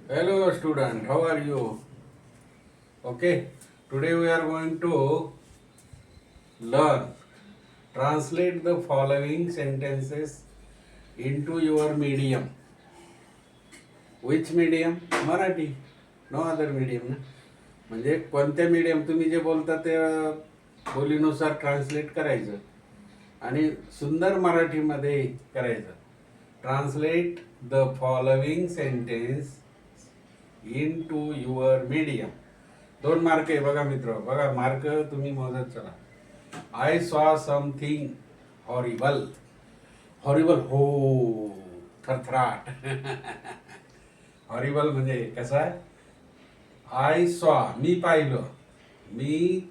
Hello student, how are you? Okay, today we are going to learn translate the following sentences into your medium. Which medium? Marathi. No other medium ना. म्हणजे कोणत्या medium तुम्ही जे बोलता ते बोलीनुसार translate करायचं आणि सुंदर मराठीमध्ये करायचं. Translate the following sentence into your medium. 2 mark आहे बघा मित्र, बघा मार्क तुम्ही मोजत चला. I saw something horrible. Horrible हो थरथराट. हॉरिबल म्हणजे कसं आहे? आय सॉ मी पाहिलं, मी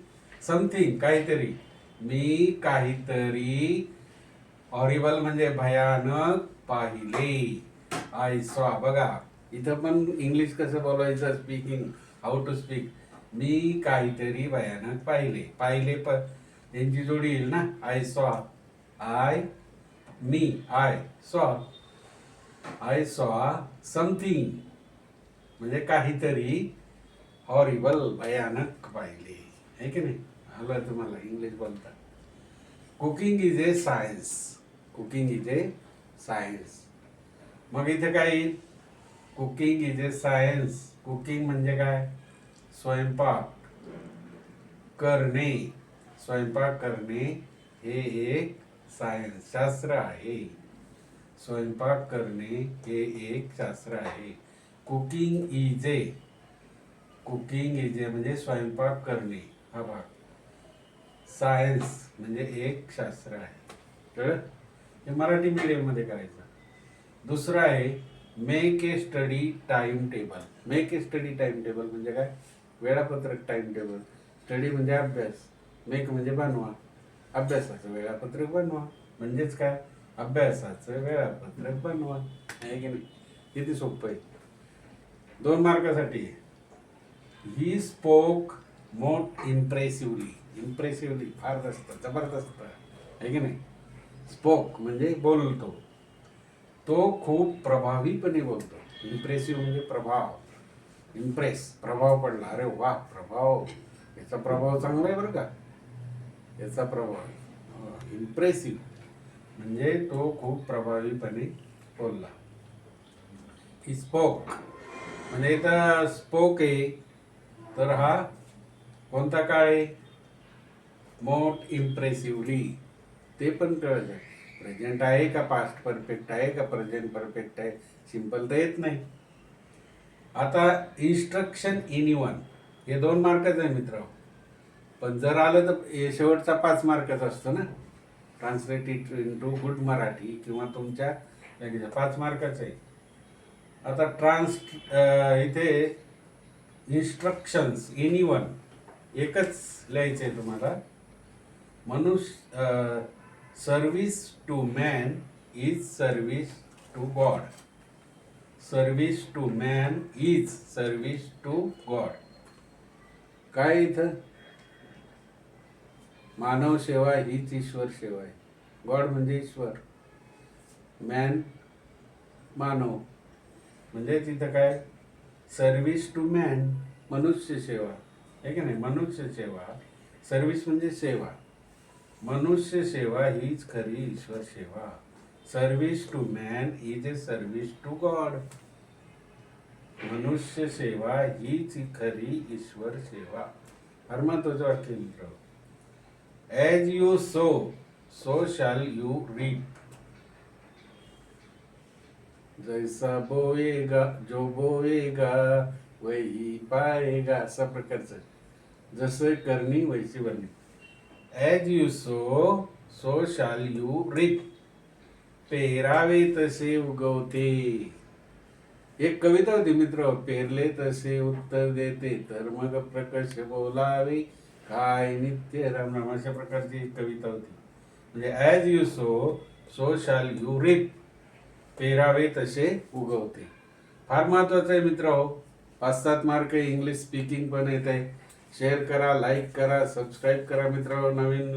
समथिंग काहीतरी, मी काहीतरी हॉरिबल म्हणजे भयानक पाहिले. आय सॉ बघा इथं पण इंग्लिश कसं बोलायचं, स्पीकिंग हाऊ टू स्पीक. मी काहीतरी भयानक पाहिले. पाहिले पण त्यांची जोडी येईल ना. I saw, I me, I saw something म्हणजे काहीतरी हॉरिबल भयानक पाहिले. आहे की नाही? आलं तुम्हाला इंग्लिश बोलता. Cooking is a science. Cooking is a science. मग इथे काय येईल? Cooking is a science. Cooking म्हणजे काय? स्वयंपाक करणे. स्वयंपाक करणे हे एक सायन्स शास्त्र आहे. स्वयंपाक करणे हे एक शास्त्र आहे. Cooking is a, cooking is a म्हणजे स्वयंपाक करणे हा भाग. सायन्स म्हणजे एक शास्त्र आहे. कळलं? हे मराठी मीडियम मध्ये करायचं. दुसरं आहे make a study time table. Make a study time table म्हणजे काय? वेळापत्रक. Time table. स्टडी म्हणजे अभ्यास, मेक म्हणजे बनवा. अभ्यासाचं वेळापत्रक बनवा. म्हणजेच काय? अभ्यासाचं वेळापत्रक बनवा. आहे की नाही? किती सोपं आहे. 2 मार्कासाठी. ही स्पोक मोर इम्प्रेसिव्हली. इम्प्रेसिव्हली फार असतं, जबरदस्त आहे की नाही? स्पोक म्हणजे बोलतो. तो खूप प्रभावीपणे बोलतो. इम्प्रेसिव्ह म्हणजे प्रभाव. इम्प्रेस प्रभाव पडला. अरे वा प्रभाव, याचा प्रभाव चांगला आहे बरं का. याचा प्रभाव इम्प्रेसिव्ह म्हणजे तो खूप प्रभावीपणे बोलला. ही स्पोक म्हणजे इथं स्पोक आहे तर हा कोणता काळ आहे? मोस्ट इम्प्रेसिव्हली. ते पण कळलं. प्रेझेंट आहे का पास्ट परफेक्ट आहे का प्रेझेंट परफेक्ट आहे? सिंपल तर येत नाही. आता इन्स्ट्रक्शन एनीवन हे 2 मार्काचं आहे मित्र. पण जर आलं तर हे शेवटचा 5 मार्काचा असतो ना. Translate it into good Marathi किंवा तुमच्या 5 मार्काचं आहे. आता इथे इन्स्ट्रक्शन्स एनीवन एकच लिहायचं आहे तुम्हाला. मनुष्य service to man is service to God. Service to man is service to God. काय इथं? मानव सेवा हीच ईश्वर सेवा आहे. गॉड म्हणजे ईश्वर, मॅन मानव. म्हणजे तिथं काय? सर्व्हिस टू मॅन मनुष्य सेवा. आहे की नाही? मनुष्य सेवा. सर्व्हिस म्हणजे सेवा. मनुष्य सेवा हीच खरी ईश्वर सेवा. Service to man is a service to God. मनुष्य सेवा हीच खरी ईश्वर सेवा. फार महत्वाचं वाक्य मित्र. As you sow so shall you reap. जैसा बोएगा जो बोएगा वही पाएगा. अशा प्रकारचं. जसं करणी वैसी भरणी. As you sow so shall you reap. पेरावे तसे उगवते. एक कविता होती मित्र. पेरले तसे उत्तर देते तर मग प्रकाश बोलावे काय नित्य राम राम. अशा प्रकारची एक कविता होती. म्हणजे as you sow so shall you reap. पेरावे तसे उगवते. फार महत्वाचं आहे मित्र. 5-7 मार्क इंग्लिश स्पीकिंग पण येत आहे. शेअर करा, लाईक करा, सबस्क्राईब करा मित्र. नवीन